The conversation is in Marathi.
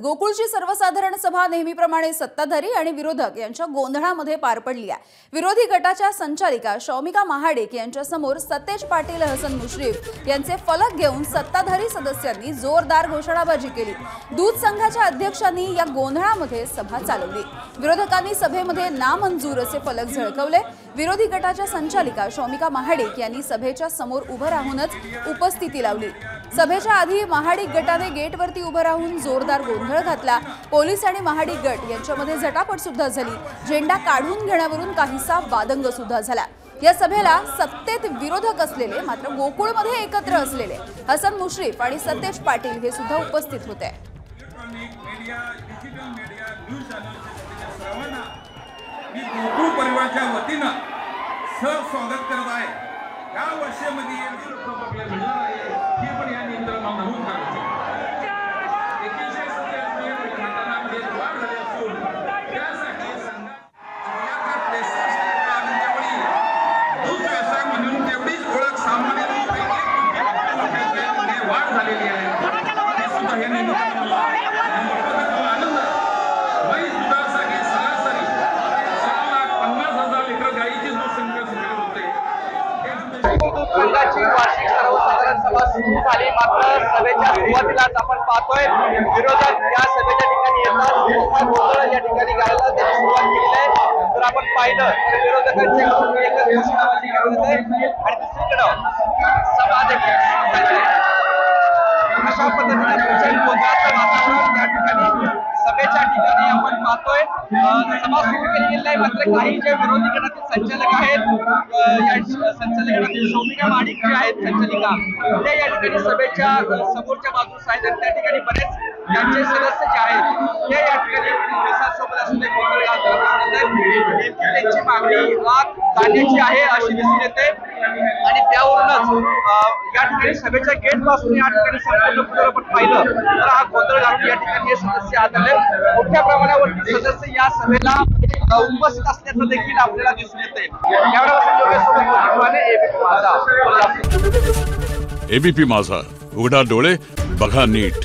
गोकुळची सर्वसाधारण सभा नेहमीप्रमाणे सत्ताधारी आणि विरोधक यांच्या गोंधळामध्ये पार पडली आहे। विरोधी गटाच्या संचालिका शौमिका महाडिक यांच्या समोर सतेज पाटील, हसन मुश्रीफ यांचे फलक घेऊन सत्ताधारी सदस्यांनी जोरदार घोषणाबाजी केली। दूध संघाच्या अध्यक्षांनी या गोंधळामध्ये सभा चालवली। विरोधकांनी सभेमध्ये नामंजूर असे फलक झळकवले। विरोधी गटाच्या संचालिका शौमिका महाडिक यांनी सभेच्या समोर उभं राहूनच उपस्थिती लावली। सभेच्या आधी महाडिक गटाने गेटवरती उभं राहून जोरदार गोंधळ घातला। पोलीस आणि महाडिक गट यांच्यामध्ये झटापट सुद्धा झाली। झेंडा काढून घेण्यावरून काहीसा वादंग सुद्धा झाला। या सभेला सत्तेत विरोधक असलेले मात्र गोकुळमध्ये एकत्र असलेले हसन मुश्रीफ आणि सतेज पाटील हे सुद्धा उपस्थित होते। गोकुळ परिवाराच्या वतीनं सर स्वागत करत आहे। या वर्षामध्ये मिळणार आहे हे पण या निमित्तानं नमूद करायचं। 197 खातांमध्ये वाढ झाली असून त्यासाठी संघात 63 त्यावेळी दूध व्यवसाय म्हणून तेवढीच ओळख सामान्य वाढ झालेली आहे। हे सुद्धा हे निमित्तानं आनंद म्हैस दुधासाठी सरासरी 7,50,000 लिटर गाईची दूध संख्या सुरू होते। संघाची वार्षिक सर्वसाधारण सभा सुरू झाली, मात्र सभेच्या सुरुवातीलाच आपण पाहतोय विरोधक या सभेच्या ठिकाणी येतात। गोंधळ या ठिकाणी घालायला त्यांनी सुरुवात केली आहे। जर आपण पाहिलं तर विरोधकांच्याकडून एकच घोषणाबाजी करण्यात आहे आणि दुसरीकडे सभाध्यक्ष अशा पद्धतीने प्रचंड गोंधळाचं वातावरण या ठिकाणी सभेच्या ठिकाणी आपण पाहतोय। सभा सुरू केली गेली आहे, मात्र काही जे विरोधी गटातील संचालक आहेत, या संचालक गटातील शौमिका महाडिक जे आहेत संचालिका, ते या ठिकाणी सभेच्या समोरच्या बाजूस आहेत आणि त्या ठिकाणी बरेच त्यांचे सदस्य जे आहेत ते या ठिकाणी पोलिसांसोबत असलेले गोंधळ घालतात। नेमकी त्यांची मागणी आग जाण्याची आहे अशी दिसून येते आणि त्यावरूनच या ठिकाणी सभेच्या गेट पासून या ठिकाणी संपूर्ण जर आपण पाहिलं तर हा गोंधळ घालून या ठिकाणी हे सदस्य आले। मोठ्या प्रमाणावरती सदस्य या सभेला उपस्थित असल्याचं देखील आपल्याला दिसून येते। एबीपी माझा, उघडा डोळे बघा नीट।